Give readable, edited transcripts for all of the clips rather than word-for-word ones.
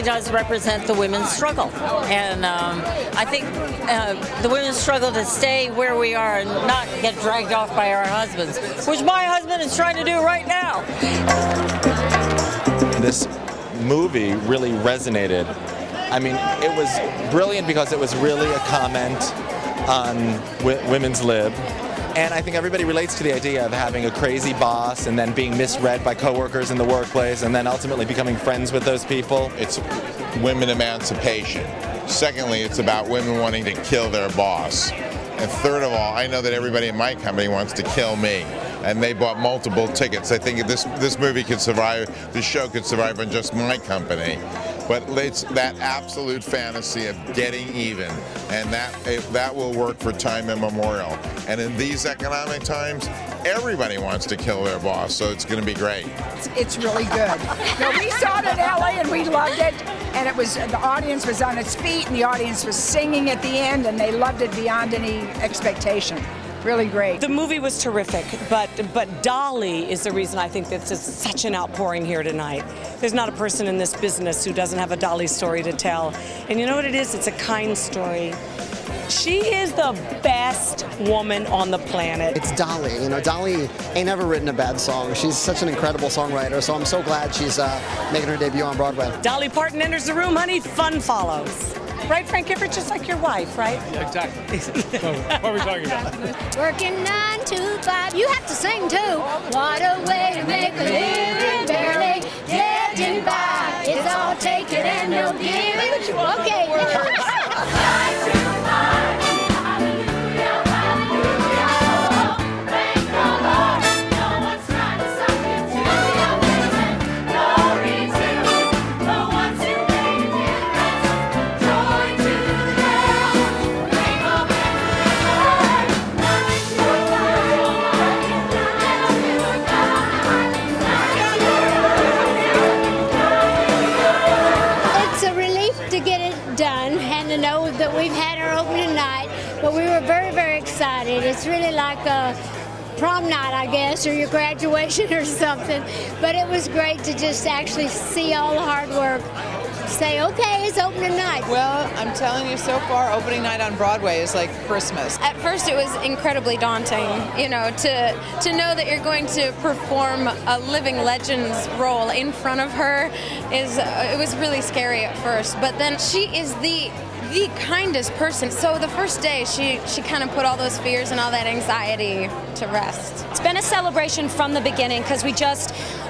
Does represent the women's struggle, and I think the women's struggle to stay where we are and not get dragged off by our husbands, which my husband is trying to do right now. This movie really resonated. I mean, it was brilliant because it was really a comment on women's lib. And I think everybody relates to the idea of having a crazy boss and then being misread by coworkers in the workplace and then ultimately becoming friends with those people. It's women emancipation. Secondly, it's about women wanting to kill their boss. And third of all, I know that everybody in my company wants to kill me. And they bought multiple tickets. I think this movie could survive, this show could survive on just my company. But it's that absolute fantasy of getting even, and that will work for time immemorial. And in these economic times, everybody wants to kill their boss, so it's going to be great. It's really good. No, we saw it in LA and we loved it, and it was, the audience was on its feet, and the audience was singing at the end, and they loved it beyond any expectation. Really great. The movie was terrific, but Dolly is the reason I think this is such an outpouring here tonight. There's not a person in this business who doesn't have a Dolly story to tell. And you know what it is? It's a kind story. She is the best woman on the planet. It's Dolly. You know, Dolly ain't ever written a bad song. She's such an incredible songwriter, so I'm so glad she's making her debut on Broadway. Dolly Parton enters the room, honey, fun follows. Right, Frank? You're just like your wife, right? Yeah, exactly. What are we talking about? Working 9 to 5. You have to sing too. What a way to make a living, barely getting by. It's all take it and no giving. Okay. 9 to 5. And to know that we've had our opening night, but we were very, very excited. It's really like a prom night, I guess, or your graduation or something. But it was great to just actually see all the hard work. Say, okay, it's opening night. Well, I'm telling you, so far, opening night on Broadway is like Christmas. At first, it was incredibly daunting, you know, to know that you're going to perform a living legend's role in front of her it was really scary at first. But then she is the kindest person. So the first day, she kind of put all those fears and all that anxiety to rest. It's been a celebration from the beginning because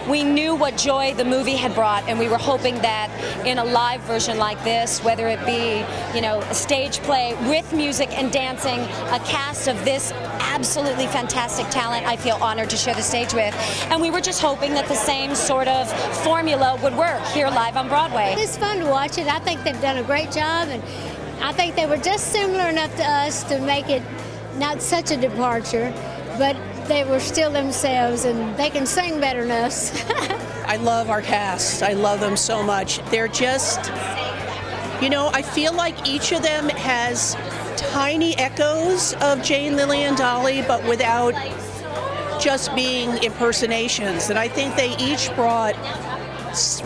we knew what joy the movie had brought, and we were hoping that in a live version like this, whether it be, you know, a stage play with music and dancing, a cast of this absolutely fantastic talent I feel honored to share the stage with. And we were just hoping that the same sort of formula would work here live on Broadway. It's fun to watch it. I think they've done a great job, and I think they were just similar enough to us to make it not such a departure, but they were still themselves, and they can sing better than us. I love our cast. I love them so much. They're just, you know, I feel like each of them has tiny echoes of Jane, Lily, and Dolly, but without just being impersonations. And I think they each brought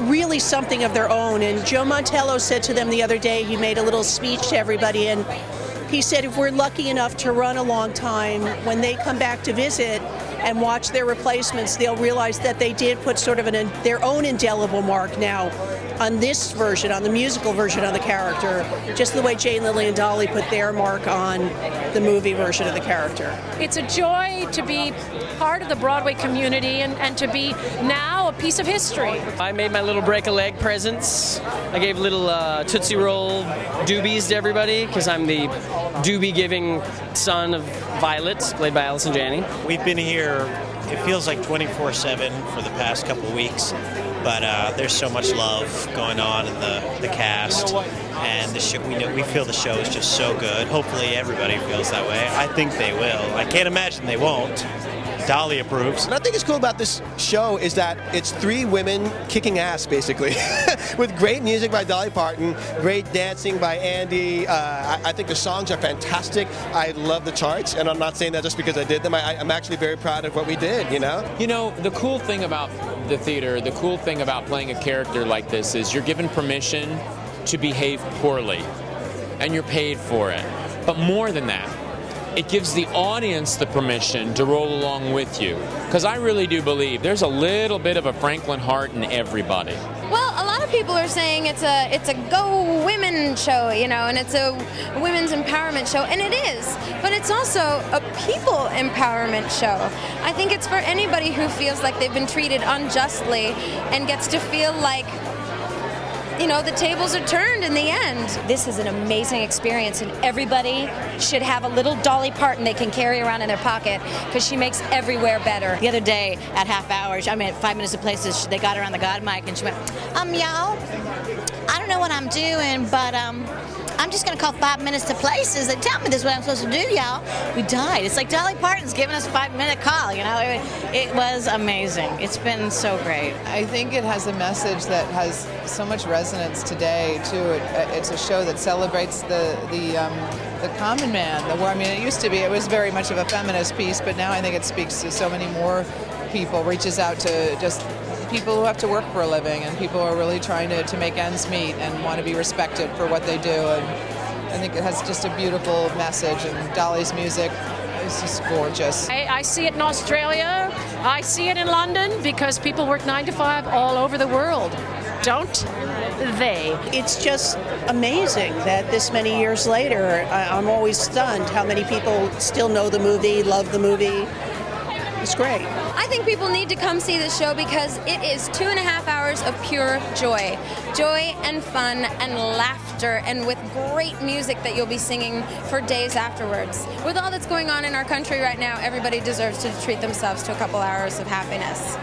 really something of their own. And Joe Mantello said to them the other day, he made a little speech to everybody, and he said if we're lucky enough to run a long time, when they come back to visit and watch their replacements, they'll realize that they did put sort of their own indelible mark now on this version, on the musical version of the character, just the way Jane, Lily, and Dolly put their mark on the movie version of the character. It's a joy to be part of the Broadway community and to be now a piece of history. I made my little break-a-leg presents. I gave little Tootsie Roll doobies to everybody because I'm the doobie-giving son of Violet, played by Allison Janney. We've been here, it feels like 24/7 for the past couple of weeks, but there's so much love going on in the cast, and the show, we feel the show is just so good. Hopefully everybody feels that way. I think they will. I can't imagine they won't. Dolly approves. What I think is cool about this show is that it's 3 women kicking ass, basically, with great music by Dolly Parton, great dancing by Andy. I think the songs are fantastic. I love the charts, and I'm not saying that just because I did them. I'm actually very proud of what we did, you know? You know, the cool thing about the theater, the cool thing about playing a character like this is you're given permission to behave poorly, and you're paid for it. But more than that, it gives the audience the permission to roll along with you. Because I really do believe there's a little bit of a Franklin Hart in everybody. Well, a lot of people are saying it's a go women show, you know, and it's a women's empowerment show, and it is. But it's also a people empowerment show. I think it's for anybody who feels like they've been treated unjustly and gets to feel like, you know, the tables are turned in the end. This is an amazing experience, and everybody should have a little Dolly Parton they can carry around in their pocket, because she makes everywhere better. The other day at half hours, I mean at 5 minutes of places, they got her on the God mic and she went, y'all, I don't know what I'm doing, but I'm just going to call 5 minutes to places. They tell me this is what I'm supposed to do, y'all. We died. It's like Dolly Parton's giving us a 5-minute call, you know. It was amazing. It's been so great. I think it has a message that has so much resonance today, too. It's a show that celebrates the common man. I mean, it used to be, it was very much of a feminist piece, but now I think it speaks to so many more people, reaches out to just people who have to work for a living, and people who are really trying to make ends meet and want to be respected for what they do. And I think it has just a beautiful message, and Dolly's music is just gorgeous. I see it in Australia. I see it in London, because people work 9 to 5 all over the world. Don't they? It's just amazing that this many years later, I'm always stunned how many people still know the movie, love the movie. It's great. I think people need to come see this show because it is 2.5 hours of pure joy. Joy and fun and laughter, and with great music that you'll be singing for days afterwards. With all that's going on in our country right now, everybody deserves to treat themselves to a couple hours of happiness.